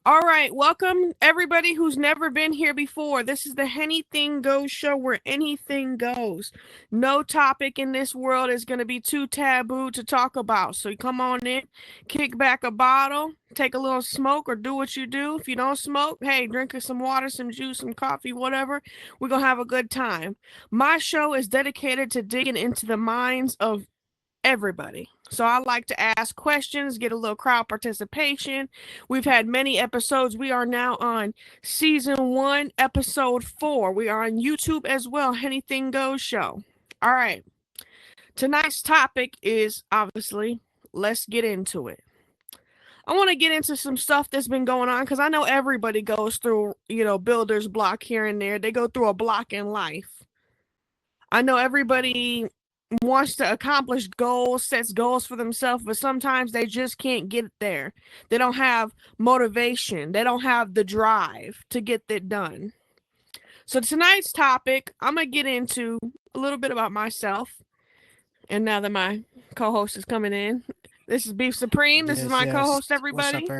All right, welcome everybody who's never been here before. This is the Hennything Goes show where anything goes. No topic in this world is going to be too taboo to talk about. So you come on in, kick back a bottle, take a little smoke, or do what you do. If you don't smoke, hey, drink some water, some juice, some coffee, whatever. We're going to have a good time. My show is dedicated to digging into the minds of everybody. So I like to ask questions, get a little crowd participation. We've had many episodes. We are now on season 1, episode 4. We are on YouTube as well. Hennything Goes show. All right. Tonight's topic is obviously, let's get into it. I want to get into some stuff that's been going on because I know everybody goes through, builder's block here and there. They go through a block in life. I know everybody wants to accomplish goals, sets goals for themselves, but sometimes they just can't get there. They don't have motivation. They don't have the drive to get it done. So tonight's topic, I'm going to get into a little bit about myself. And now that my co-host is coming in, this is Beef Supreme. This is my co-host, everybody. What's up,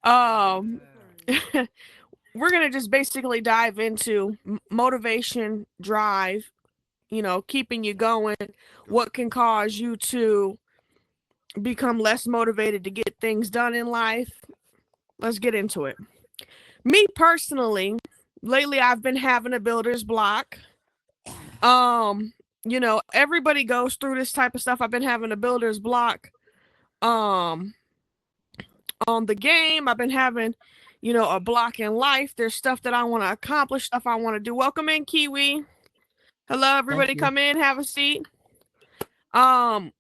everybody? We're going to just basically dive into motivation, drive, keeping you going, what can cause you to become less motivated to get things done in life. Let's get into it. Me personally, lately I've been having a builder's block. Everybody goes through this type of stuff. I've been having a builder's block on the game. I've been having, a block in life. There's stuff that I want to accomplish, stuff I want to do. Welcome in, Kiwi. Hello, everybody. Come in, have a seat. But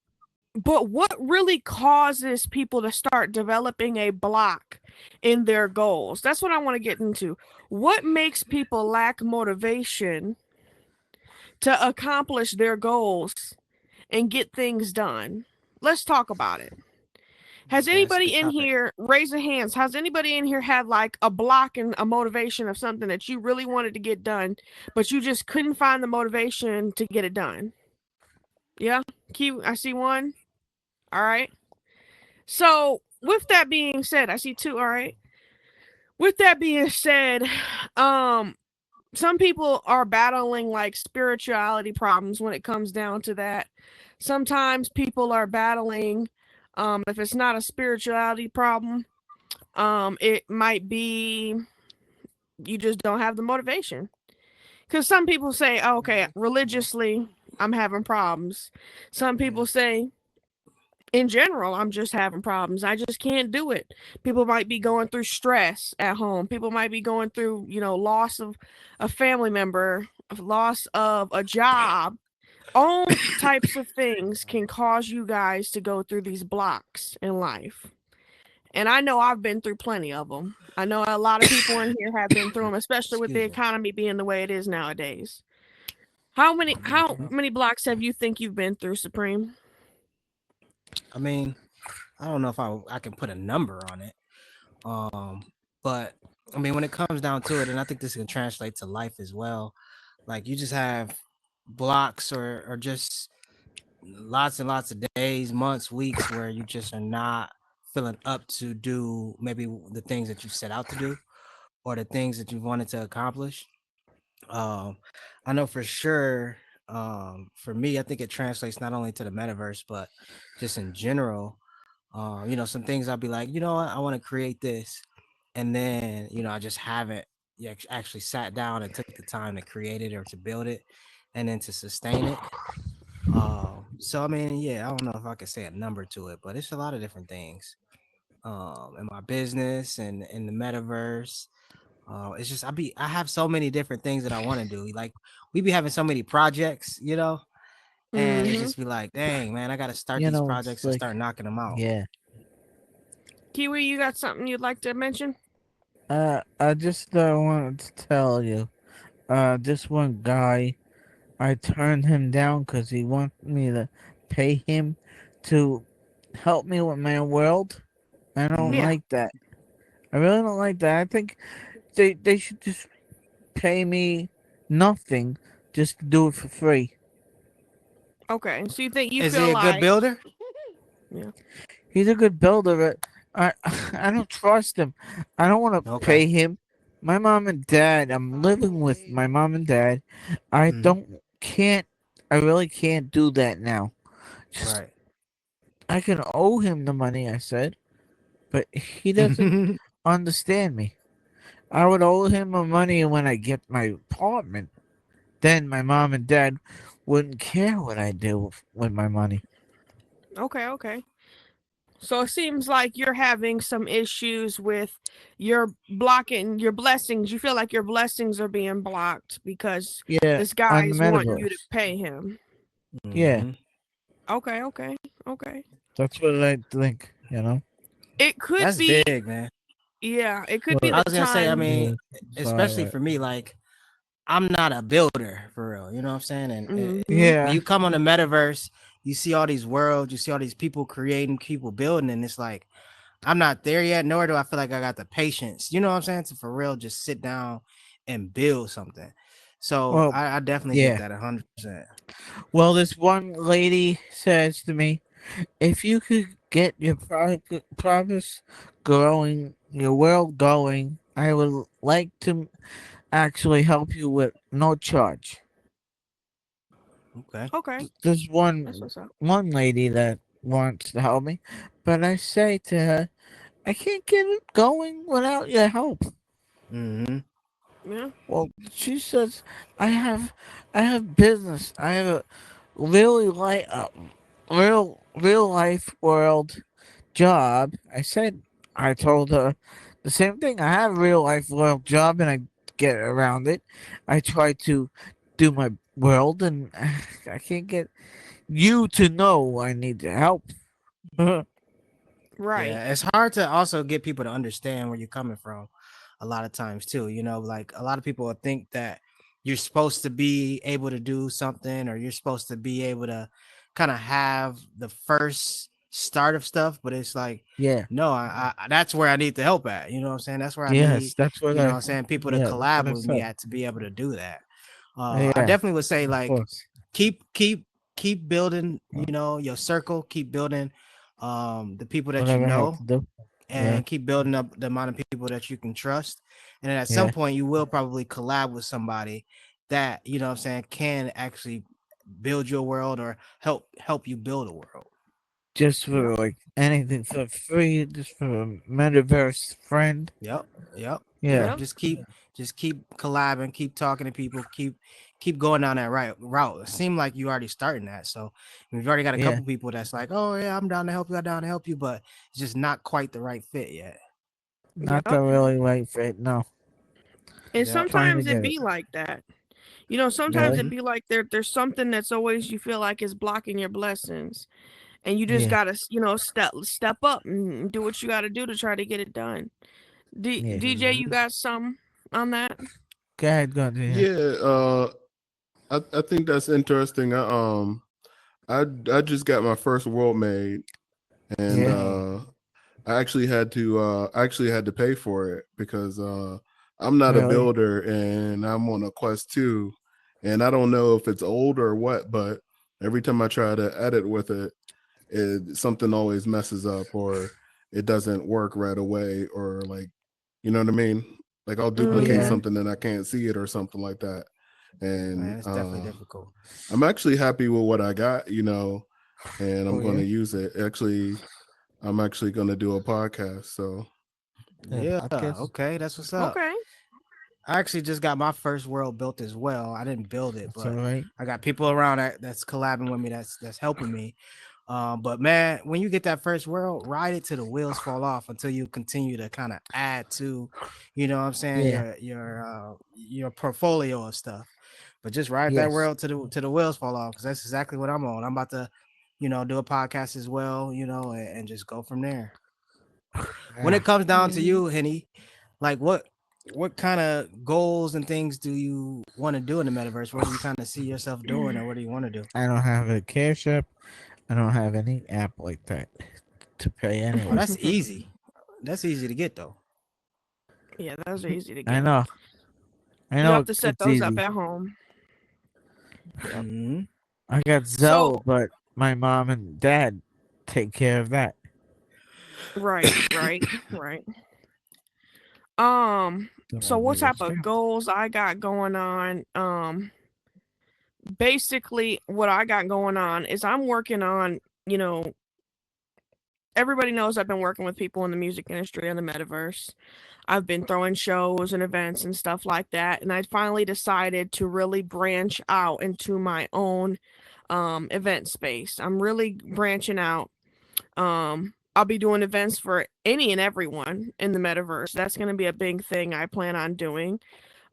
what really causes people to start developing a block in their goals? That's what I want to get into. What makes people lack motivation to accomplish their goals and get things done? Let's talk about it. Has anybody in here, raise their hands, has anybody in here had like a block and a motivation of something that you really wanted to get done, but you just couldn't find the motivation to get it done? Yeah, I see one. All right. So with that being said, I see two. All right. With that being said, some people are battling like spirituality problems when it comes down to that. Sometimes people are battling, if it's not a spirituality problem, it might be you just don't have the motivation. Because some people say, oh, okay, religiously, I'm having problems. Some people say, in general, I'm just having problems. I just can't do it. People might be going through stress at home. People might be going through, loss of a family member, loss of a job. All types of things can cause you guys to go through these blocks in life. And I know I've been through plenty of them. I know a lot of people in here have been through them, especially with the economy being the way it is nowadays. How many blocks have you think you've been through, Supreme? I mean, I don't know if I can put a number on it. But I mean, when it comes down to it, and I think this can translate to life as well, like you just have blocks or just lots and lots of days, months, weeks where you just are not feeling up to do maybe the things that you set out to do or the things that you wanted to accomplish. Um, I know for sure. For me, I think it translates not only to the metaverse, but just in general. Some things I'll be like, I want to create this, and then I just haven't actually sat down and took the time to create it or to build it, and then to sustain it. So I mean, yeah, I don't know if I could say a number to it, but it's a lot of different things. In my business and in the metaverse. It's just I have so many different things that I want to do. Like we be having so many projects, and it just be like, dang man, I got to start these projects and start knocking them out. Yeah. Kiwi, you got something you'd like to mention? I just wanted to tell you, this one guy, I turned him down because he wanted me to pay him to help me with my world. I don't like that. I really don't like that. I think they should just pay me nothing just to do it for free. Okay, so you think you Is feel he a like good builder? Yeah. He's a good builder, I I don't trust him. I don't want to Okay. pay him. My mom and dad. I'm living with my mom and dad. I Hmm. don't can't. I really can't do that now. Just Right. I can owe him the money. I said, but he doesn't understand me. I would owe him the money when I get my apartment. Then my mom and dad wouldn't care what I do with my money. Okay, okay. So it seems like you're having some issues with your blocking your blessings. You feel like your blessings are being blocked because Yeah, this on the guy's wanting you to metaverse. pay him. Yeah, Hmm. Okay, okay, okay. that's what I think. You know. It could That's be, big, man. yeah, it could be What? I the was gonna say, I time. mean, Yeah, especially sorry. for me, like I'm not a builder for real. You know what I'm saying? And Mm-hmm. when Yeah. you come on the metaverse, you see all these worlds, you see all these people creating, people building, and it's like I'm not there yet. Nor do I feel like I got the patience. You know what I'm saying? To for real, just sit down and build something. So Well, I definitely get yeah. that 100%. Well, this one lady says to me, if you could get your progress growing, your world going, I would like to actually help you with no charge. Okay. Okay, There's that's what's up. one lady that wants to help me, but I say to her, I can't get it going without your help. Mm-hmm. Yeah. Well, she says, I have, I have business. I have a really real life world job. I told her the same thing. I have a real life world job, and I get around it. I try to do my world, and I can't get you to know I need help. Right. Yeah, it's hard to also get people to understand where you're coming from a lot of times too. You know, like a lot of people will think that you're supposed to be able to do something or you're supposed to be able to kind of have the first start of stuff, but it's like, Yeah. no, that's where I need the help at. You know what I'm saying? That's where I need, Yes, that's what you know I. what I'm saying, people to Yeah, that's what collab I with me said. at to be able to do that. I Yeah, definitely would say of like course. keep keep keep building, you know, your circle, keep building the people that you Whatever I have know to do. Yeah, and keep building up the amount of people that you can trust. And then at some yeah. point you will probably collab with somebody that, you know what I'm saying, can actually build your world or help you build a world. Just Yep. for like anything for free, just for a metaverse friend. Yep. Yep. Yep. Yeah, Yep. Just keep collabing, keep talking to people, keep going down that right route. It seemed like you already starting that. So we've already got a yeah. couple people that's like, oh yeah, I'm down to help you, I'm down to help you, but it's just not quite the right fit yet. Not the Yep. really right fit. No, And Yep. trying to sometimes it get it. be like that. You know, sometimes Really? it Hmm. be like there's something that's always you feel like is blocking your blessings. And you just Yeah, gotta, step up and do what you gotta do to try to get it done. yeah. DJ, Hmm. you got some on that? Go ahead, go ahead. Yeah, I think that's interesting. I just got my first world made, and Yeah, Hey. I actually had to pay for it because I'm not a really? builder and I'm on a quest 2, and I don't know if it's old or what, but every time I try to edit with it, something always messes up or it doesn't work right away, or like, you know what I mean? Like I'll duplicate Yeah, Mm-hmm. something and I can't see it or something like that. And Man, it's definitely difficult. I'm actually happy with what I got, and I'm oh going yeah, to use it. Actually, I'm actually going to do a podcast. So, yeah. Yeah, Podcast. okay, that's what's up. Okay. I actually just got my first world built as well. I didn't build it, That's all but right. I got people around that's collabing with me that's helping me. But man, when you get that first world, ride it till the wheels fall off until you continue to kind of add to, you know what I'm saying, Yeah. your portfolio of stuff. But just ride that Yes. world to the wheels fall off because that's exactly what I'm on. I'm about to, do a podcast as well, and just go from there. When Yeah. it comes down to Mm-hmm. you, Henny, like what kind of goals and things do you want to do in the metaverse? What do you kind of see yourself doing, or what do you want to do? I don't have a cash app. I don't have any app like that to pay Oh, anyway. that's easy. That's easy to get though. Yeah, those are easy to I get. know. I You have know to set it's those up easy. at home. Yep. Hmm. I got So Zelle, but my mom and dad take care of that. Right, right, right. So I what think type that's of true. goals I got going on? Basically what I got going on is I'm working on, you know, everybody knows I've been working with people in the music industry and the metaverse. I've been throwing shows and events and stuff like that, and I finally decided to really branch out into my own event space. I'm really branching out. I'll be doing events for any and everyone in the metaverse. That's going to be a big thing I plan on doing.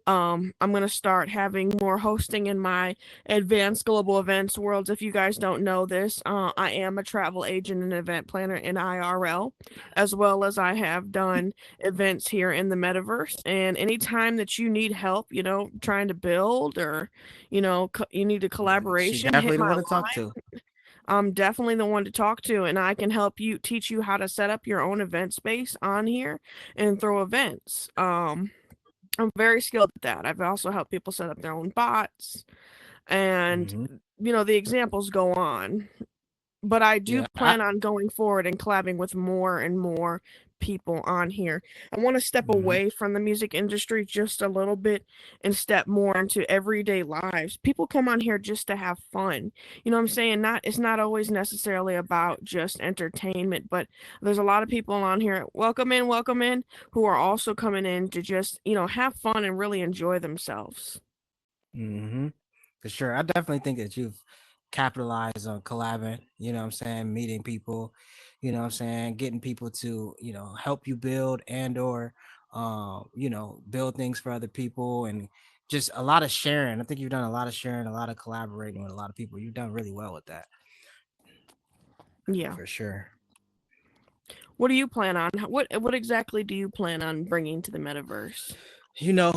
I'm gonna start having more hosting in my advanced global events worlds. If you guys don't know this, I am a travel agent and event planner in IRL, as well as I have done events here in the metaverse. And anytime that you need help, trying to build or, you need a She collaboration, hit definitely the my one to talk line. to. I'm definitely the one to talk to, and I can help you teach you how to set up your own event space on here and throw events. I'm very skilled at that. I've also helped people set up their own bots, and Hmm. the examples go on. But I do Yeah, plan on going forward and collabing with more and more people on here. I want to step mhm. away from the music industry just a little bit and step more into everyday lives. People come on here just to have fun. You know what I'm saying? Not It's not always necessarily about just entertainment, but there's a lot of people on here, welcome in, who are also coming in to just, have fun and really enjoy themselves. Hmm. For sure. I definitely think that you've capitalized on collabing, you know what I'm saying, meeting people, you know what I'm saying, getting people to, help you build and or build things for other people and just a lot of sharing. I think you've done a lot of sharing, a lot of collaborating with a lot of people. You've done really well with that Yeah. for sure. What do you plan on? What exactly do you plan on bringing to the metaverse? You know,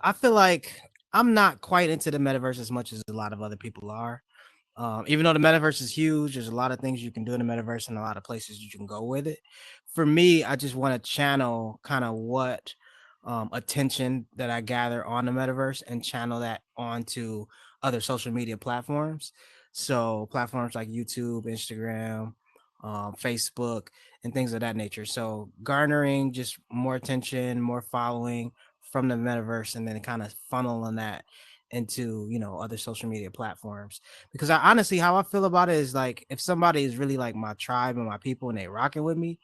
I feel like I'm not quite into the metaverse as much as a lot of other people are. Even though the metaverse is huge, there's a lot of things you can do in the metaverse and a lot of places you can go with it. For me, I just want to channel kind of what attention that I gather on the metaverse and channel that onto other social media platforms. So platforms like YouTube, Instagram, Facebook, and things of that nature. So garnering just more attention, more following from the metaverse, and then kind of funneling that into other social media platforms because I honestly how I feel about it is like if somebody is really like my tribe and my people and they rocking with me,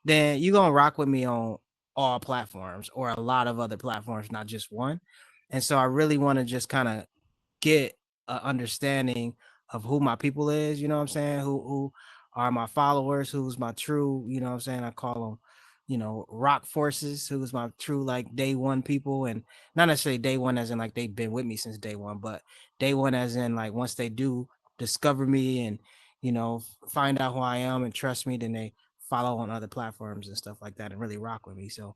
then you gonna rock with me on all platforms or a lot of other platforms, not just one. And so I really want to just kind of get a understanding of who my people is, you know what I'm saying? Who are my followers, who's my true, you know what I'm saying? I call them, rock forces, who's my true like day one people and not necessarily day one as in like they've been with me since day one, but day one as in like once they do discover me and find out who I am and trust me, then they follow on other platforms and stuff like that and really rock with me. So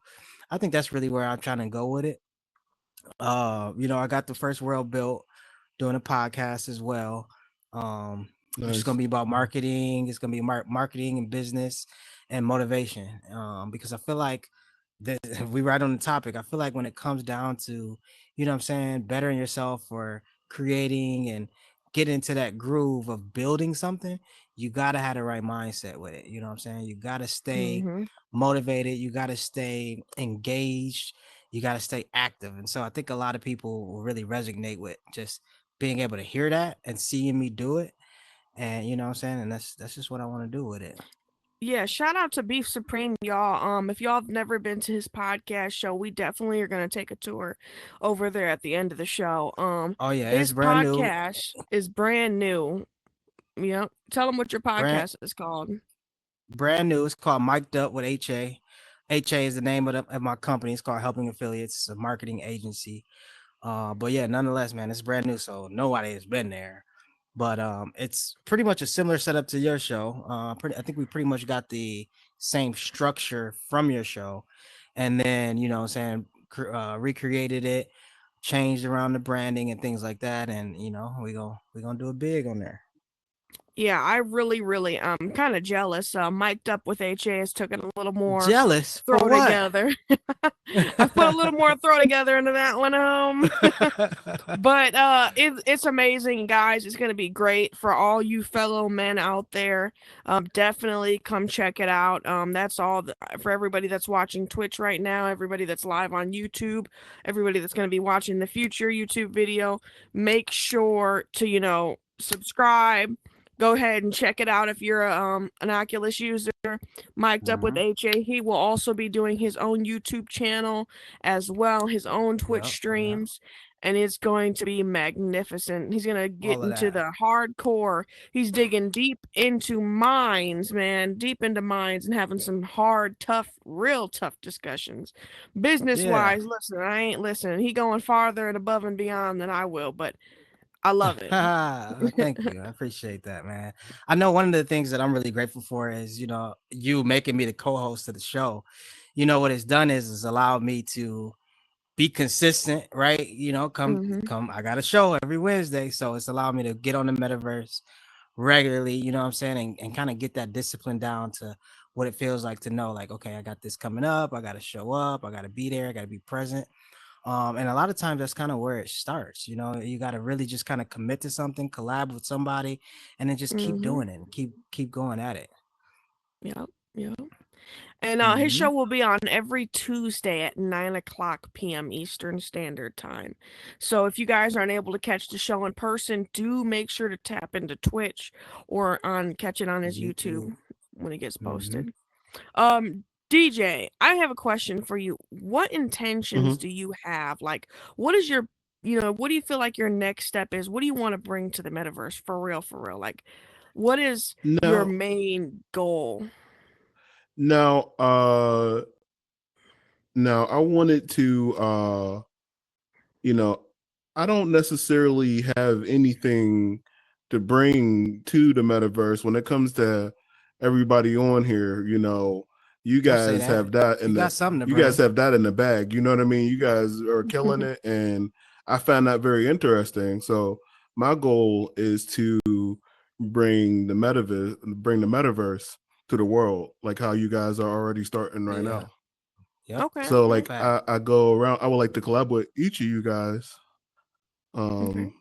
I think that's really where I'm trying to go with it. I got the first world built doing a podcast as well. Which is going Nice. to be about marketing. It's going to be marketing and business and motivation. Because I feel like that we right on the topic. I feel like when it comes down to, what I'm saying, bettering yourself or creating and get into that groove of building something, you got to have the right mindset with it. You know what I'm saying? You got to stay Mm-hmm. motivated. You got to stay engaged. You got to stay active. And so I think a lot of people will really resonate with just being able to hear that and seeing me do it. And you know what I'm saying? And that's just what I want to do with it. Yeah, shout out to Beef Supreme, y'all. If y'all have never been to his podcast show, we definitely are gonna take a tour over there at the end of the show. Oh yeah, it's His brand new. podcast is brand new. Yep. Tell them what your Brand podcast is called. brand new. It's called Mic'd Up with HA. HA is the name of my company. It's called Helping Affiliates. It's a marketing agency. But yeah, nonetheless, man, it's brand new, so nobody has been there. But it's pretty much a similar setup to your show. I think we pretty much got the same structure from your show, and then what I'm saying, recreated it, changed around the branding and things like that, and we gonna do it big on there. Yeah, I really, really kind of jealous. Mic'd up with HA has taken a little more Jealous for throw what? together. I've put a little more throw together into that one. But it's amazing, guys. It's gonna be great for all you fellow men out there. Definitely come check it out. That's all for everybody that's watching Twitch right now, everybody that's live on YouTube, everybody that's gonna be watching the future YouTube video. Make sure to subscribe. Go ahead and check it out if you're an Oculus user. Mic'd up with Mhm. HA. He will also be doing his own YouTube channel as well, his own Twitch Yep, yep. streams, and it's going to be magnificent. He's going to get All of into that. the hardcore. He's digging deep into mines, man, deep into mines and having some hard, tough, real tough discussions. Business Yeah. wise, listen, I ain't listening. He going farther and above and beyond than I will, but I love it. Thank you. I appreciate that, man. I know one of the things that I'm really grateful for is, you making me the co-host of the show. What it's done is allowed me to be consistent, right? Hmm. Come. I got a show every Wednesday, so it's allowed me to get on the metaverse regularly. You know what I'm saying, and kind of get that discipline down to what it feels like to know, like, okay, I got this coming up. I got to show up. I got to be there. I got to be present. And a lot of times that's kind of where it starts. You got to really just kind of commit to something, collab with somebody, and then just keep Hmm. doing it and keep going at it. Yep. Yep. And his Hmm. show will be on every Tuesday at 9 o'clock p.m. Eastern Standard Time. So if you guys aren't able to catch the show in person, do make sure to tap into Twitch or catch it on his YouTube. YouTube when it gets Hmm. posted. DJ, I have a question for you. What intentions Mhm. do you have? Like, what is your, what do you feel like your next step is? What do you want to bring to the metaverse for real, for real? Like, what is your Now, main goal? now, now, I wanted to, you know, I don't necessarily have anything to bring to the metaverse when it comes to everybody on here. You Don't say guys that. have that You in got the something to you guys bring. have that in the bag. You know what I mean? You guys are killing it, and I found that very interesting. So my goal is to bring the metaverse to the world, like how you guys are already starting right Yeah. now. Yep. Okay, So okay, like Fact. I go around. I would like to collab with each of you guys, okay. um,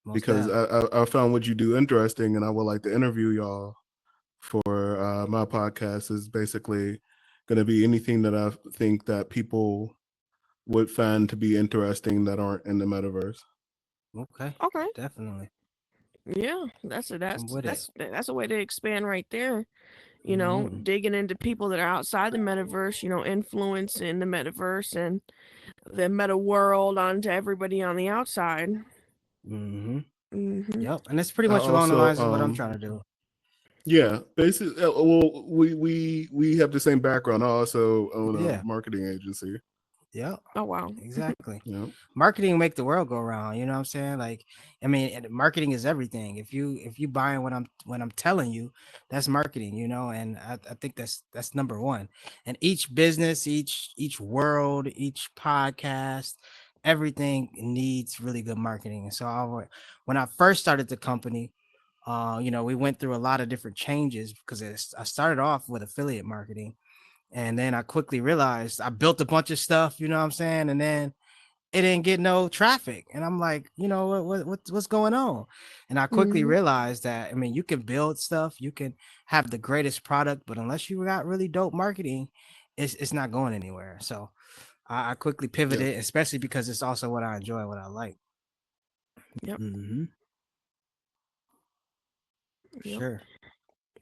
Most because deaf. I found what you do interesting, and I would like to interview y'all for my podcast. Is basically going to be anything that I think that people would find to be interesting that aren't in the metaverse. Okay. Okay. Definitely. Yeah, that's a I'm with it. that's a way to expand right there. Hmm. Digging into people that are outside the metaverse, influence in the metaverse and the meta world onto everybody on the outside. Hmm. Mhm. Yep. And it's pretty I much along the also lines of what I'm trying to do. yeah, basically well we have the same background. I also own Yeah. a marketing agency. Yep. Oh wow. Exactly. Yeah. Marketing make the world go round. You know what I'm saying? Like, I mean, and marketing is everything. If you buying what I'm telling you, that's marketing. And I think that's number one. And each business, each world, each podcast, everything needs really good marketing. And so when I first started the company, we went through a lot of different changes because I started off with affiliate marketing. And then I quickly realized I built a bunch of stuff, you know what I'm saying? And then it didn't get no traffic. And I'm like, what's going on? And I quickly Mhm. realized that, I mean, you can build stuff, you can have the greatest product, but unless you got really dope marketing, it's not going anywhere. So I quickly Yeah. pivoted, especially because it's also what I enjoy, what I like. Yep. Hmm. Yep. Sure.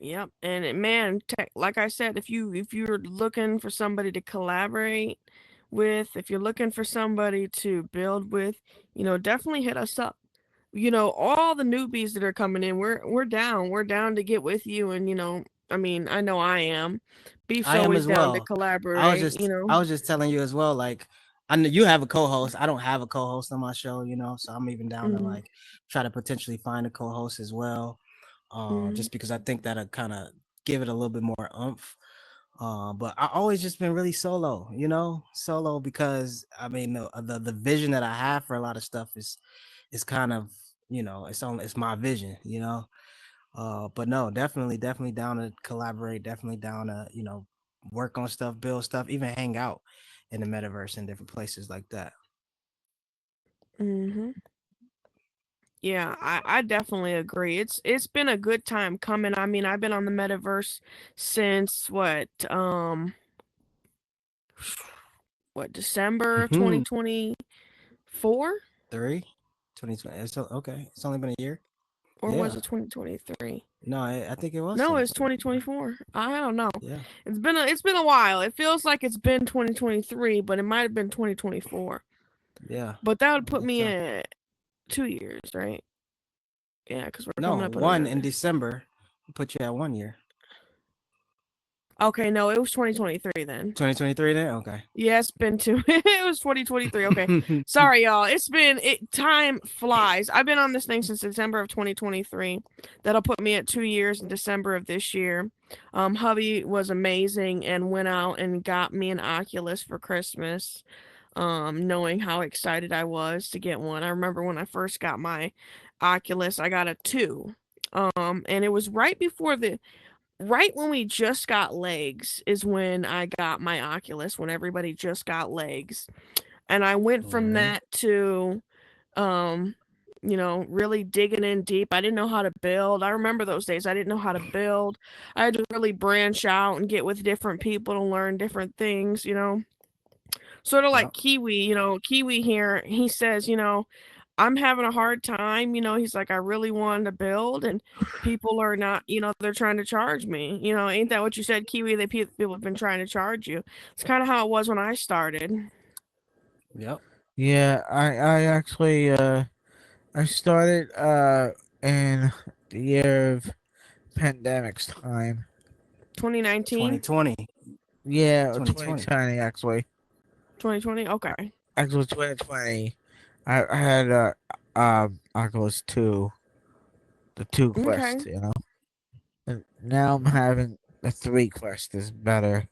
Yep. And man, like I said, if you're looking for somebody to collaborate with, if you're looking for somebody to build with, definitely hit us up. All the newbies that are coming in, we're down. We're down to get with you and I mean, I know I am. Beef's I am always as down to well. I was collaborate, just I was just telling you as well. Like, I know you have a co-host. I don't have a co-host on my show, so I'm even down to Mhm. like try to potentially find a co-host as well. Mhm. Just because I think that'll kind of give it a little bit more oomph. But I always just been really solo, solo because I mean the vision that I have for a lot of stuff is kind of it's my vision. But no, definitely down to collaborate, definitely down to, work on stuff, build stuff, even hang out in the metaverse in different places like that. Hmm. Yeah, I definitely agree. It's been a good time coming. I mean, I've been on the metaverse since what December of Mhm. 2024, 2020. Okay. It's only been a year. or was Yeah. it 2023? No, I think it was No, it's 2020. 2024. I don't know. Yeah. It's been a while. It feels like it's been 2023, but it might have been 2024. Yeah. But that would I put think me so. at 2 years, right? Yeah, because we're No, coming up on a one year. in December put you at 1 year. Okay, no, it was 2023 then. 2023 then? Okay. Yeah, it's been two. It was 2023. Okay, sorry, y'all. Time flies. I've been on this thing since December of 2023. That'll put me at 2 years in December of this year. Hubby was amazing and went out and got me an Oculus for Christmas. Knowing how excited I was to get one. I remember when I first got my Oculus, I got a two. And it was right when we just got legs is when I got my Oculus, when everybody just got legs. And I went from Hmm. that to um really digging in deep. I didn't know how to build. I remember those days. I didn't know how to build. I had to really branch out and get with different people to learn different things. Sort of like Yep. Kiwi here, he says, I'm having a hard time. He's like, I really wanted to build, and people are not, they're trying to charge me. Ain't that what you said, Kiwi? That people have been trying to charge you. It's kind of how it was when I started. Yep. Yeah, I actually I started in the year of pandemic's time. 2019, 2020. Yeah, 2020. 2020 actually. 2020. Okay. Actually 2020. I had Oculus 2, the 2 Okay. Quest, And now I'm having the 3 Quest is better.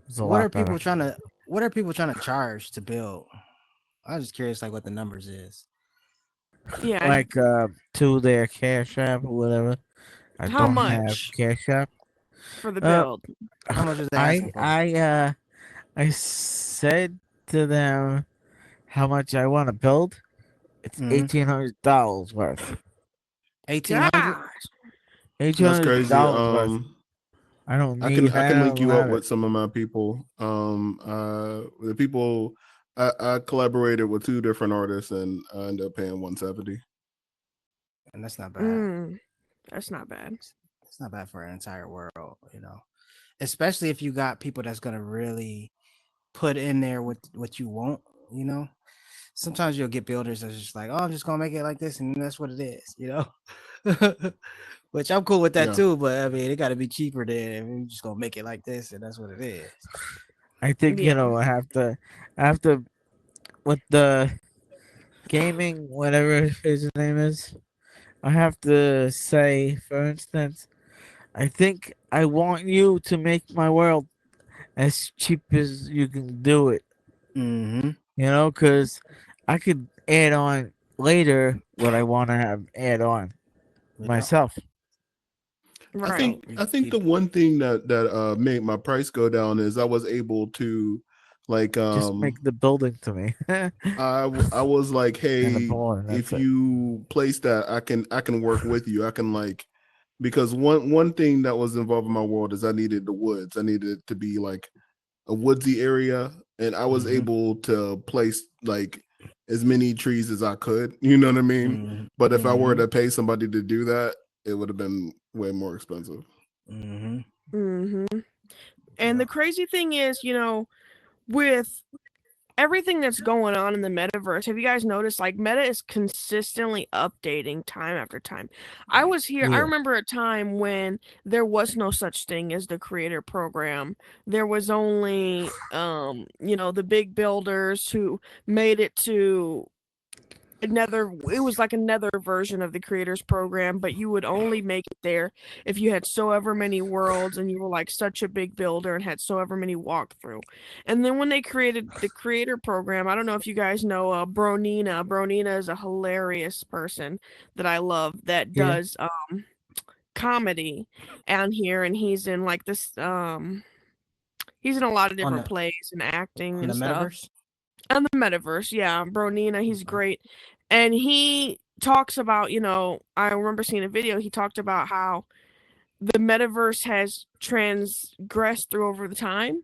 It's a What are lot better. people trying to what are people trying to charge to build? I was just curious like what the numbers is. Yeah. Like to their Cash App or whatever. I How don't have much Cash App. for the Uh build? How much are they I asking for? I uh I said to them how much I want to build. It's Hmm. $1,800 worth. 1800? Gosh. Eighteen That's hundred crazy. dollars worth. I don't I can need. I I can link don't you up have it. with some of my people. The people I collaborated with two different artists, and I ended up paying 170. And that's not bad. Mm, that's not bad. It's not bad for an entire world. Especially if you got people that's gonna really put in there what you want, you know. Sometimes you'll get builders that's just like, oh, I'm just gonna make it like this, and that's what it is. Which I'm cool with that Yeah, too, but I mean, it got to be cheaper than we're just gonna make it like this, and that's what it is. I think Yeah. I have to with the gaming, whatever his name is. I have to say, for instance, I think I want you to make my world as cheap as you can do it. Mm-hmm. Because I could add on later what I want to have add on Yeah. myself. I Right. think We, I think we, the one thing that made my price go down is I was able to, like, Just make the building to me I was like, and the hey, board. if That's it. you place that, I can work with you. I can, like, because one thing that was involved in my world is I needed the woods. I needed it to be like a woodsy area, and I was mm-hmm. able to place like as many trees as I could. You know what I mean? But if I were Mm-hmm. to pay somebody to do that, it would have been way more expensive. Mm-hmm. Mm-hmm. And Yeah. the crazy thing is, with everything that's going on in the metaverse, have you guys noticed like Meta is consistently updating time after time? I Yeah. remember a time when there was no such thing as the creator program. There was only the big builders who made it to it was like another version of the creators program, but you would only make it there if you had so ever many worlds and you were like such a big builder and had so ever many walkthrough. And then when they created the creator program, I don't know if you guys know Bronina. Bronina is a hilarious person that I love that Yeah. does comedy on here, and he's in like this he's in a lot of On different the plays and acting on the and stuff. metaverse. On the metaverse, yeah, bro Nina, he's Okay. great. And he talks about, I remember seeing a video, he talked about how the metaverse has transgressed through over the time.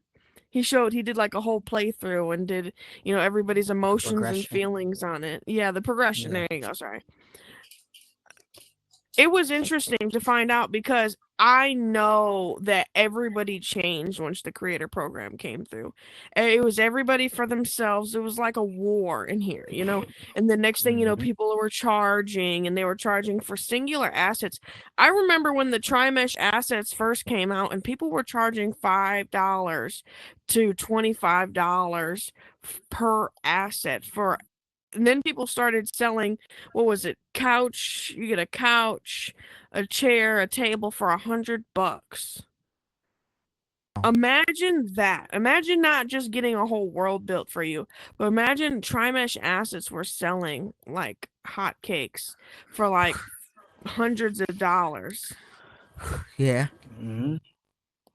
He did like a whole playthrough and did, everybody's The emotions and progression. feelings on it. Yeah, the progression. Yeah. There you go. Sorry. It was interesting to find out because I know that everybody changed once the creator program came through. It was everybody for themselves. It was like a war in here, And the next thing Mhm. people were charging, and they were charging for singular assets. I remember when the Trimesh assets first came out, and people were charging $5 to $25 per asset for, and then people started selling, what was it, couch, you get a couch, a chair, a table for $100. Imagine that. Imagine not just getting a whole world built for you, but imagine Trimesh assets were selling like hotcakes for like hundreds of dollars. Yeah. Mhm.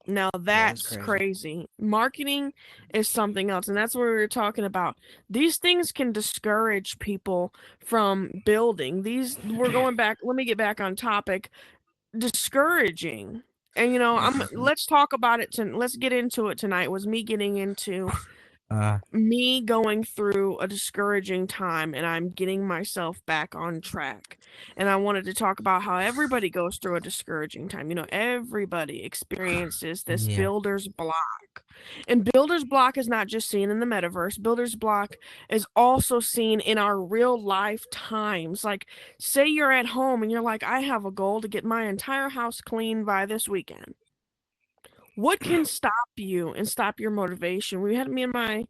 Now Yeah, it's that's crazy. crazy. Marketing is something else, and that's what we were talking about. These things can discourage people from building. We're going back, let me get back on topic. Discouraging. And let's talk about it let's get into it tonight. Was me getting into Uh. me going through a discouraging time, and I'm getting myself back on track. And I wanted to talk about how everybody goes through a discouraging time. Everybody experiences this Yeah. builder's block. And builder's block is not just seen in the metaverse. Builder's block is also seen in our real life times. Like, say you're at home and you're like, I have a goal to get my entire house clean by this weekend. What can stop you and stop your motivation? Me and my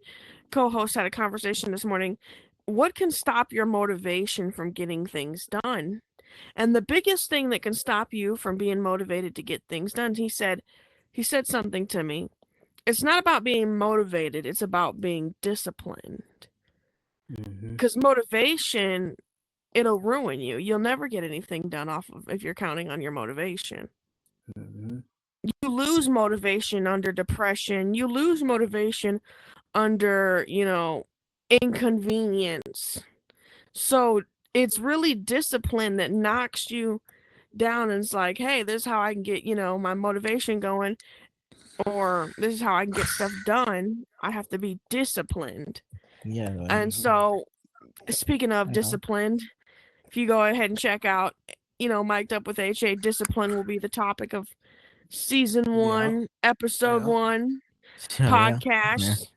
co-host had a conversation this morning. What can stop your motivation from getting things done? And the biggest thing that can stop you from being motivated to get things done, he said something to me. It's not about being motivated, it's about being disciplined. Mhm. Because motivation, it'll ruin you. You'll never get anything done off of if you're counting on your motivation. Mhm. You lose motivation under depression. You lose motivation under, inconvenience. So it's really discipline that knocks you down, and it's like, hey, this is how I can get, my motivation going, or this is how I can get stuff done. I have to be disciplined. Yeah. And so, speaking of disciplined, if you go ahead and check out, Mic'd Up with HA, discipline will be the topic of season Yeah. 1, episode Yeah. 1 Yeah. podcast.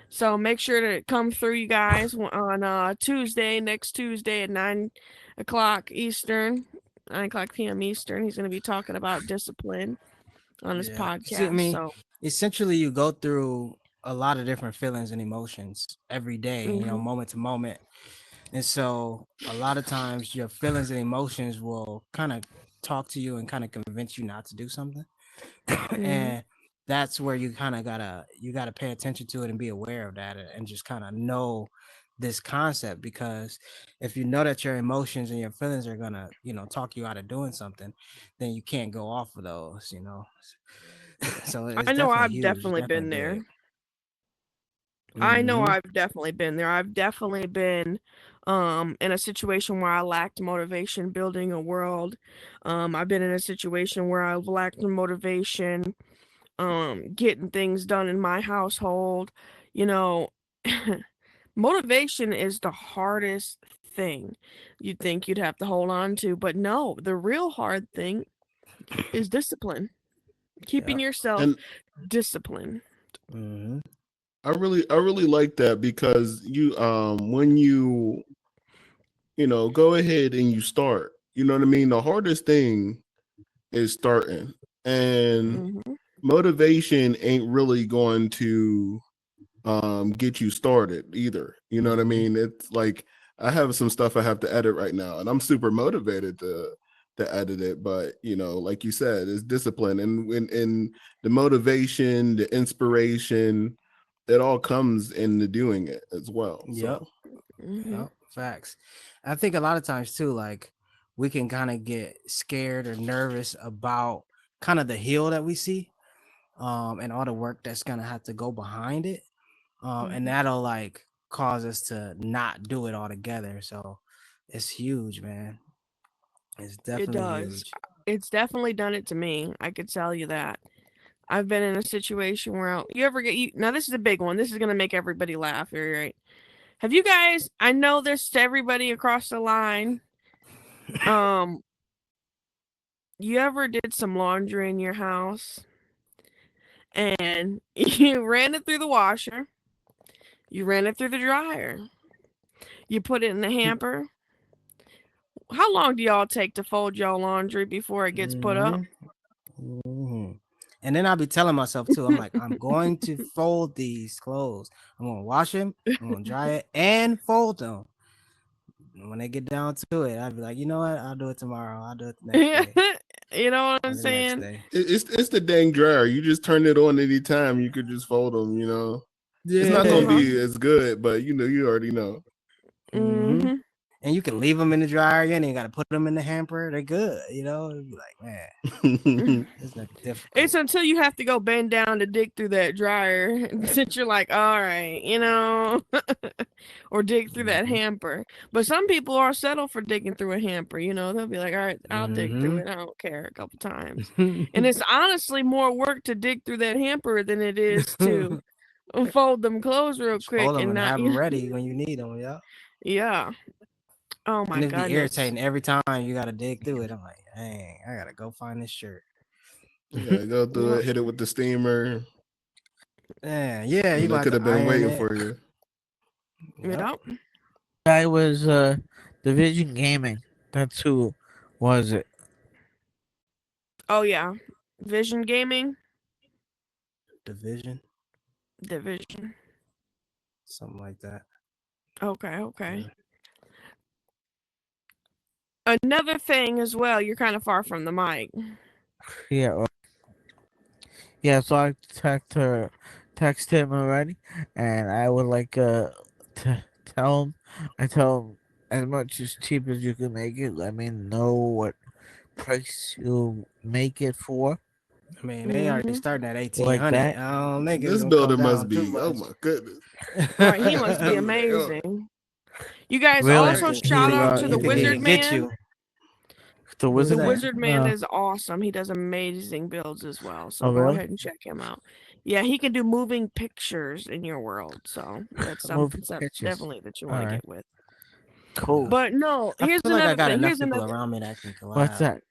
So make sure to come through, you guys, on next Tuesday at 9 o'clock Eastern, 9 o'clock p.m. Eastern. He's going to be talking about discipline on his Yeah. See, I podcast. mean, So, essentially, you go through a lot of different feelings and emotions every day. mhm. Moment to moment. And so a lot of times your feelings and emotions will kind of talk to you and kind of convince you not to do something. And that's where you gotta pay attention to it and be aware of that, and just kind of know this concept, because if you know that your emotions and your feelings are gonna talk you out of doing something, then you can't go off of those. So it's I know definitely I've huge, it's definitely definitely been there. big. I know Hmm. I've definitely been there. I've definitely been in a situation where I lacked motivation building a world. I've been in a situation where I've lacked motivation getting things done in my household. You know, motivation is the hardest thing you'd think you'd have to hold on to, but no, the real hard thing is discipline. Keeping Yeah. yourself And disciplined. Hmm. I really like that because when go ahead and you start. You know what I mean? The hardest thing is starting. And Hmm. motivation ain't really going to get you started either. You know what I Hmm. mean? It's like I have some stuff I have to edit right now, and I'm super motivated to edit it. But like you said, it's discipline, and when the motivation, the inspiration, it all comes into doing it as well. Yep. So Hmm. Yep. Facts. I think a lot of times too, like we can kind of get scared or nervous about kind of the hill that we see, and all the work that's gonna have to go behind it, and that'll like cause us to not do it altogether. So it's huge, man. It's It definitely does. huge. It's definitely done it to me. I could tell you that. I've been in a situation where you ever get you now. This is a big one. This is gonna make everybody laugh. You're right. Have you guys? I know this to everybody across the line. Um, you ever did some laundry in your house and you ran it through the washer, you ran it through the dryer, you put it in the hamper. How long do y'all take to fold y'all laundry before it gets put up? Hmm. And then I'll be telling myself too, I'm like, I'm going to fold these clothes. I'm gonna wash them, I'm gonna dry it, and fold them. And when they get down to it, I'll be like, you know what? I'll do it tomorrow. I'll do it the next day. You know what I'm Or the next saying? day. It's the dang dryer. You just turn it on anytime. You could just fold them. It's not gonna Yeah. be as good, but you already know. Mm-hmm. Mm-hmm. And you can leave them in the dryer. You ain't got to put them in the hamper. They're good. It'd be like, man, it's not difficult. It's until you have to go bend down to dig through that dryer that you're like, all right, or dig through that hamper. But some people are settled for digging through a hamper. They'll be like, all right, I'll dig through it. I don't care a couple times. And it's honestly more work to dig through that hamper than it is to fold them clothes real Just fold quick them and and not. have them ready when you need them. Yeah. Yeah. Oh And my it'd be goodness. irritating every time you got to dig through it. I'm like, dang, I got to go find this shirt. You gotta go through Yep. it, hit it with the steamer, Yeah. You and they got could to have been iron waiting it. for you. Yep. Yep. I was Division Gaming. That's who was it. Oh yeah. Vision Gaming Division, Division. something like that. Okay, okay. Yeah. Another thing as well, you're kind of far from the mic. Yeah, yeah. So I text him already, and I would like tell him. I tell him as much as cheap as you can make it. Let me know what price you make it for, I mean, they already Hmm. starting at like 1800. that. I don't think it's This gonna come building must down too be. Oh much. my goodness. Right, he must be I was like, oh. amazing. You guys I Really? also think shout out to you the Is think he Wizard can get Man. you? the Who's The Wizard that? Man? Wizard Man is awesome. He does amazing builds as well. So Oh, go really? ahead and check him out. Yeah, he can do moving pictures in your world. So that's Moving something pictures. definitely that you All want to right. get with. Yeah. Cool. But no, I here's feel like I another got thing. enough Here's people another. around me that can What's collab. that?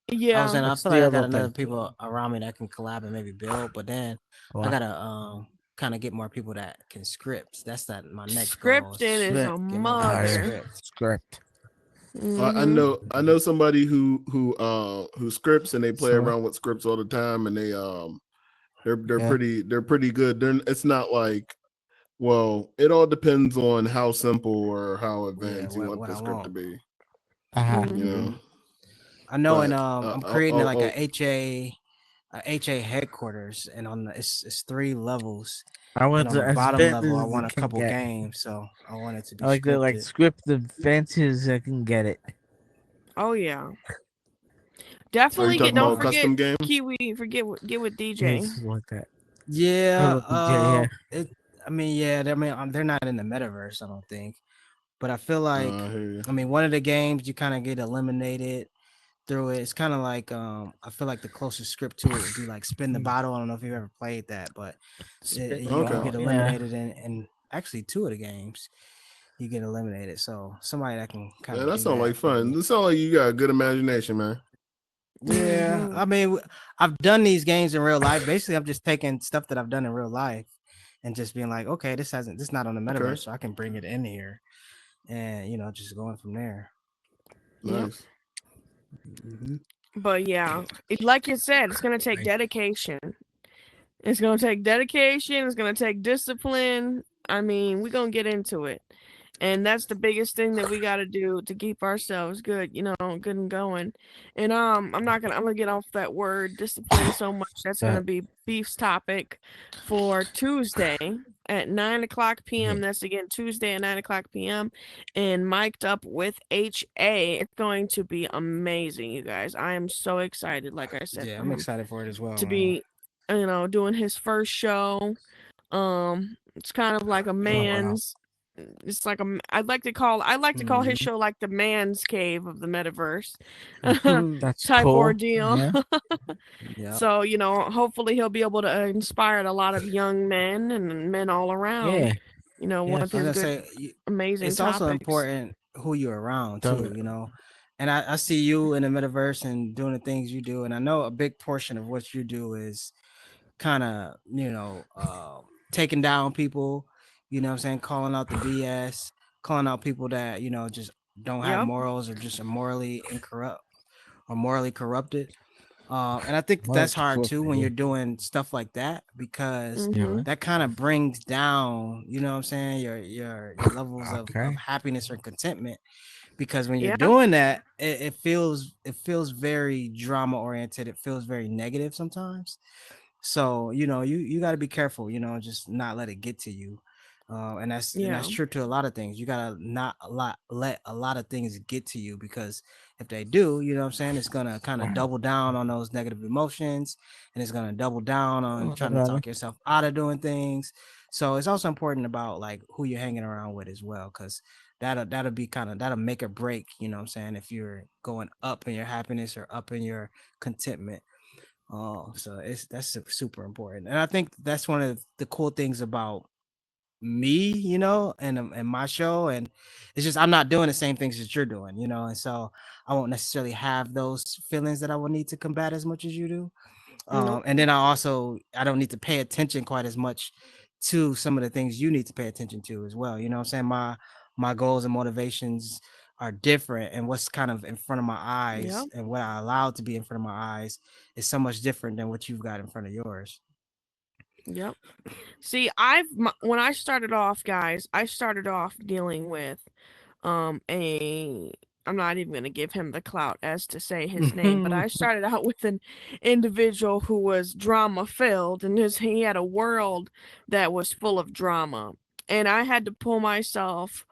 I was Yeah. saying I What's feel the like I got other enough thing? people around me that can collab and maybe build, but then I What? gotta kind of get more people that can script. That's my next goal Scripting is is a Script. get more people to mother. script. Script. I Hmm. know somebody who scripts and they play So around with scripts all the time, and they're yeah. pretty good. It's not like, well, it all depends on how simple or how Yeah, advanced you want what the I script to want. be. You Hmm. know, Hmm. I know, and but I'm creating like I'll a HA headquarters, and it's 3 levels, I and want on the as bottom level, I advanced as want it a can couple get. games, so I want it to I be like to scripted. script the fancy as I can get it. Oh yeah. Are you Definitely get. talking Don't about forget custom games? Kiwi. Get with DJ. It's like that. I Yeah, would yeah. it. I mean, yeah. I mean, they're not in the metaverse, I don't think. But I feel like, I hear you. I mean, one of the games you kind of get eliminated through it. It's kind of like, I feel like the closest script to it would be like spin the bottle. I don't know if you've ever played that, but Spit the you Okay. get ball. Yeah. eliminated in actually 2 of the games. You get eliminated. So somebody that can kind Man, of that do sounds like that fun. maybe. This sounds like you got a good imagination, man. Yeah, Hmm. I mean, I've done these games in real life. Basically, I'm just taking stuff that I've done in real life and just being like, okay, this not on the Okay, metaverse, so I can bring it in here, and just going from there. Yep. nice. Hmm. But yeah, like you said, it's gonna take dedication. It's gonna take dedication. It's gonna take discipline. I mean, we're gonna get into it, and that's the biggest thing that we got to do to keep ourselves good. Good and going. And I'm not gonna. I'm gonna get off that word discipline so much. That's gonna That be Beef's topic for Tuesday. at 9 o'clock p.m. Yeah. That's again Tuesday at 9 o'clock p.m. and Mic'd Up with HA. It's going to be amazing, you guys. I am so excited, like I said, Yeah, for I'm him excited for it as well, to man. be, doing his first show. It's kind of like a Oh wow. man's. It's like I like to call his Mhm. show like the man's cave of the metaverse That's type cool. ordeal. Yeah. Yeah. So, hopefully he'll be able to inspire a lot of young men and men all around, Yeah. with I was his gonna good, say amazing it's also topics. important who you're around So, too, And I see you in the metaverse and doing the things you do, and I know a big portion of what you do is kind of taking down people, what I'm saying, calling out the BS, calling out people that just don't have Yep. morals or just are morally incorrupt or morally corrupted. And I think well, that's that's hard what too I when you're do. doing stuff like that because Yeah. Mhm. Right. that kind of brings down, what I'm saying, your levels of Okay. happiness or contentment. Because when you're Yeah. doing that, it feels very drama oriented. It feels very negative sometimes. So you got to be careful, just not let it get to you. And that's Yeah. true to a lot of things. You gotta not a lot let a lot of things get to you because if they do, what I'm saying, it's gonna kind of Wow. double down on those negative emotions, and it's gonna double down on Oh, I trying to got it. talk yourself out of doing things. So it's also important about like who you're hanging around with as well, because that'll be that'll make or break. What I'm saying, if you're going up in your happiness or up in your contentment. Oh, so that's super important, and I think that's one of the cool things about me, and my show, and it's just I'm not doing the same things that you're doing, and so I won't necessarily have those feelings that I will need to combat as much as you do. Nope. And then I don't need to pay attention quite as much to some of the things you need to pay attention to as well. You know what I'm saying? My goals and motivations are different, and what's kind of in front of my eyes Yep. and what I allow to be in front of my eyes is so much different than what you've got in front of yours. Yep. See, when I started off, guys, I started off dealing with a I'm not even going to give him the clout as to say his name, but I started out with an individual who was drama filled, and he had a world that was full of drama, and I had to pull myself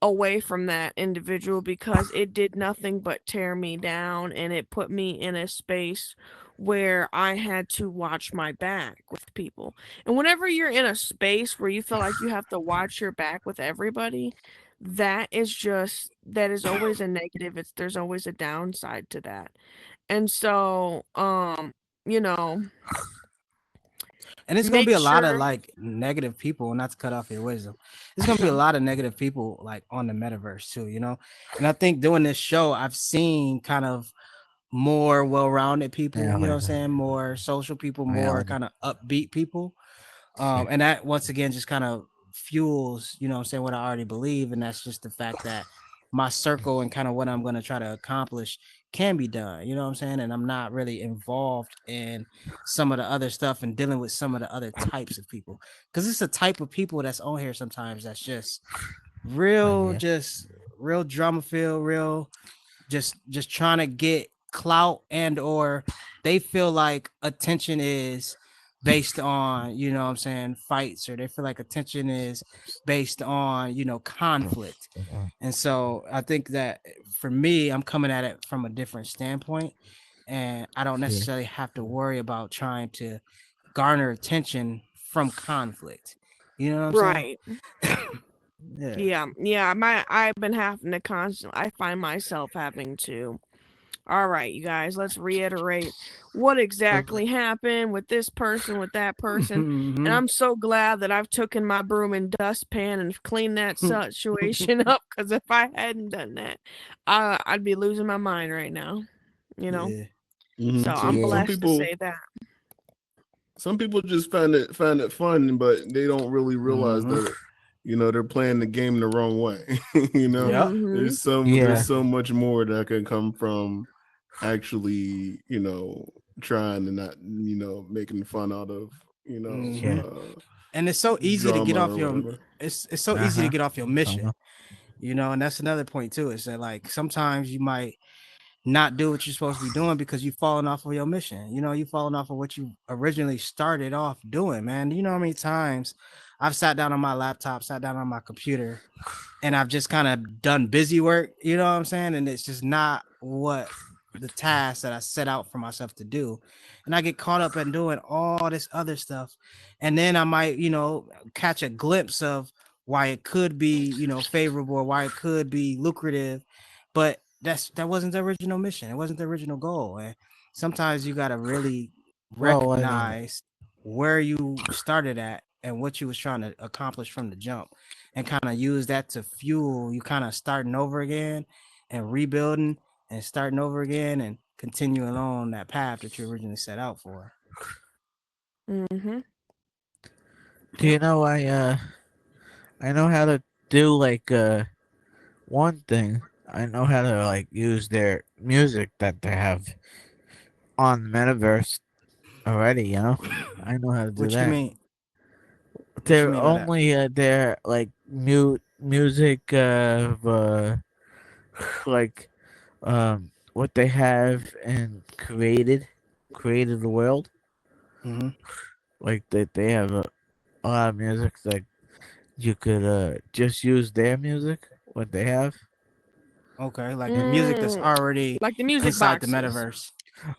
away from that individual because it did nothing but tear me down, and it put me in a space where I had to watch my back with people. And whenever you're in a space where you feel like you have to watch your back with everybody, that is always a negative. There's always a downside to that. And so, you know, And it's gonna be make a lot of sure. like negative people, not to cut off your wisdom. There's gonna be a lot of negative people like on the metaverse too. And I think doing this show, I've seen kind of more well-rounded people, Yeah. what Wait, I'm wait. saying, more social people, Yeah. more kind of upbeat people. Yeah. And that once again just kind of fuels, what I'm saying, what I already believe. And that's just the fact that my circle and kind of what I'm going to try to accomplish can be done, what I'm saying? And I'm not really involved in some of the other stuff and dealing with some of the other types of people. Because it's a type of people that's on here sometimes that's just real, Yeah. just real drama filled, real just trying to get clout, and or they feel like attention is based on, what I'm saying, fights, or they feel like attention is based on, conflict. And so I think that for me, I'm coming at it from a different standpoint, and I don't Yeah. necessarily have to worry about trying to garner attention from conflict. You know what I'm saying? Right. Yeah. Yeah, yeah. I've been having to constantly. I find myself having to. All right, you guys. Let's reiterate what exactly happened with this person, with that person, and Mhm. I'm so glad that I've taken my broom and dustpan and cleaned that situation up. Because if I hadn't done that, I'd be losing my mind right now. You know. Yeah. So Mhm. I'm Yeah. Some blessed to people say that. just find it fun, but they don't really realize Mhm. that they're playing the game the wrong way. Yep. Mm-hmm. Yeah. There's so much more that can come from actually trying to not making fun out of Yeah. Mhm. And it's so easy to get drama off or your whatever. it's so Uh easy to huh. get off your I mission, know. and that's another point too. Is that like sometimes you might not do what you're supposed to be doing because you've fallen off of your mission. You've fallen off of what you originally started off doing, man. You know how many times I've sat down on my laptop, sat down on my computer, and I've just kind of done busy work, you know what I'm saying? And it's just not what the task that I set out for myself to do. And I get caught up in doing all this other stuff. And then I might, catch a glimpse of why it could be, favorable or why it could be lucrative. But that wasn't the original mission. It wasn't the original goal. And sometimes you gotta really Well, I mean, recognize where you started at and what you was trying to accomplish from the jump and kind of use that to fuel you kind of starting over again and rebuilding and starting over again and continuing on that path that you originally set out for. Mm-hmm. do Yep. you know I know how to do like one thing. I know how to like use their music that they have on the metaverse already. I know how to do What you that. mean? What you They're mean by that? only they're like mute music of like what they have and created the world. Hmm. Like that they have a lot of music that you could just use their music what they have Okay, like the music that's Mm, already like the music inside the boxes. metaverse.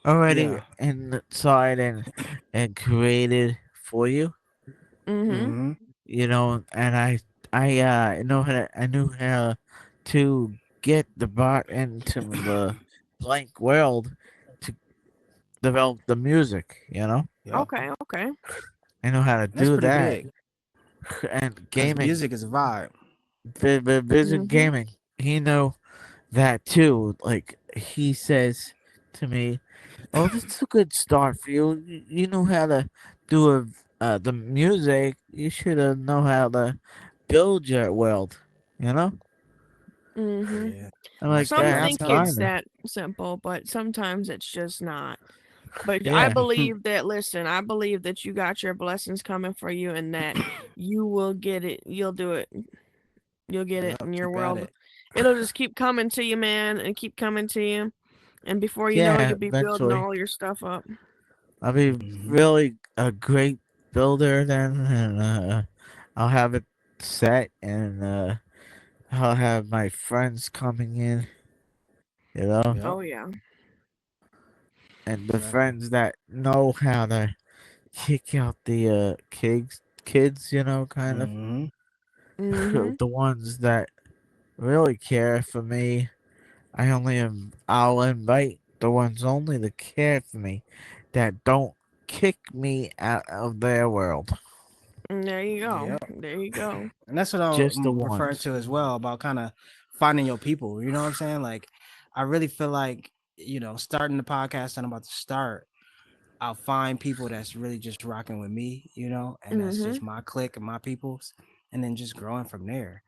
already Yeah. inside and created for you. Mm-hmm. Hmm. And I knew how to get the bot into the blank world to develop the music. Yep. Okay, okay. I know how to That's do pretty that. big And because gaming, music is a vibe. vision Mm-hmm. gaming, he know that too. Like he says to me, "Oh, this is a good start for you. You know how to do the music. You should know how to build your world. You know, Mm-hmm. Yeah. I'm That's like, Some yeah. yeah, I'm I'm think telling it's you. trying to. that simple, but sometimes it's just not. But I Yeah, believe that, listen, I believe that you got your blessings coming for you and that you will get it. You'll do it. You'll get it Yep. in your Keep at world. it. It'll just keep coming to you, man, and keep coming to you. And before you know it, yeah. you'll be building Eventually, all your stuff up. I'll be Hmm. really a great builder then, and I'll have it set, and I'll have my friends coming in. You know, Yep. Oh, yeah. and the Exactly. friends that know how to kick out the kids, kind of Hmm. Mm-hmm. the ones that really care for me. I'll invite the ones only that care for me, that don't kick me out of their world. There you go. Yep. There you go. And that's what Just the I'm referring ones. to as well about kind of finding your people. You know what I'm saying? Like, I really feel like, starting the podcast that I'm about to start, I'll find people that's really just rocking with me, and that's Mm-hmm. just my clique and my peoples, and then just growing from there.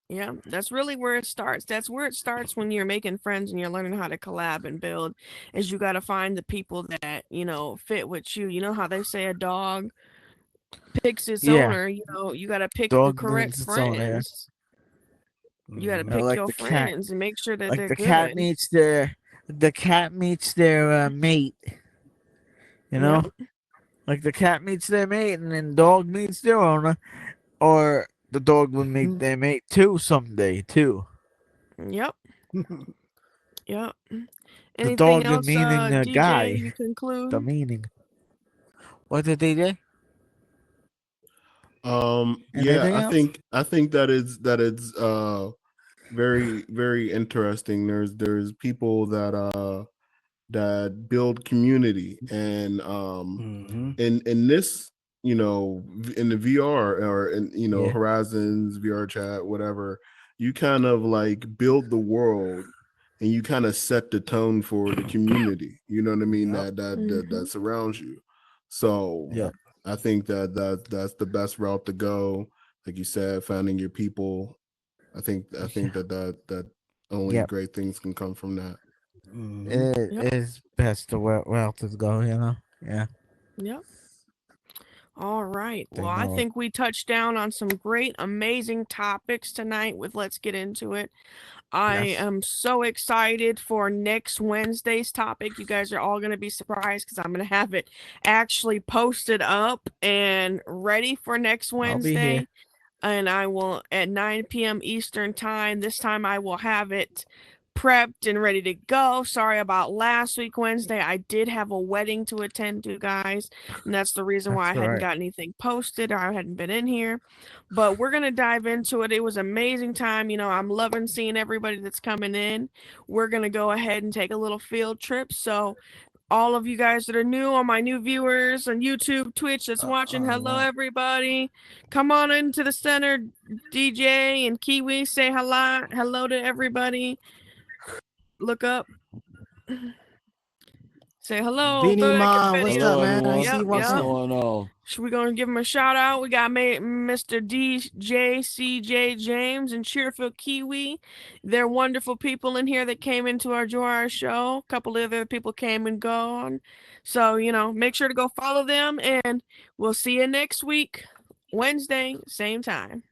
Yeah, that's really where it starts. That's where it starts when you're making friends and you're learning how to collab and build. Is you got to find the people that fit with you. You know how they say a dog picks its Yeah, owner. You got to pick the dog correct needs its own air. friends. You got to Hmm. pick Like your the cat. friends and make sure that Like they're the cat good. meets their mate. You Yep. know, like the cat meets their mate, and then dog meets their owner, or the dog will meet their mate too someday too. Yep. Yep. The Anything dog else, meaning a DJ? guy. You The conclude? meaning. What did they do? Yeah, Anything I else? think I think that it's very very interesting. There's people that build community, and Hmm. in this, in the VR, or in, Yeah. Horizons VR chat, whatever, you kind of like build the world, and you kind of set the tone for the community, you know what I mean, Yep. that Mm-hmm. surrounds you. So Yeah. Yep. I think that's the best route to go. Like you said, finding your people. I think that only Yep. great things can come from that. Hmm. It Yep. is best to where else to go. Yeah. Yep. All right. They Well, I know. think we touched down on some great, amazing topics tonight with Let's Get Into It. I Yes. am so excited for next Wednesday's topic. You guys are all going to be surprised because I'm going to have it actually posted up and ready for next I'll be here. Wednesday. And I will, at 9 p.m. Eastern time, this time I will have it prepped and ready to go. Sorry about last week, Wednesday. I did have a wedding to attend to, guys. And that's the reason why I That's hadn't right. got anything posted or I hadn't been in here. But we're going to dive into it. It was an amazing time. You know, I'm loving seeing everybody that's coming in. We're going to go ahead and take a little field trip. So, all of you guys that are new, all my new viewers on YouTube, Twitch that's watching, hello wow. everybody. Come on into the center, DJ and Kiwi. Say hello to everybody. Look up. Say hello. Beanie Look at Ma, what's video. up, Hello, man? I everyone. see you Yep, walked What's yep. in. going on? Should we go and give him a shout out? We got Mr. DJ CJ James and Cheerful Kiwi. They're wonderful people in here that came into our show. A couple of other people came and gone. So, you know, make sure to go follow them and we'll see you next week, Wednesday, same time.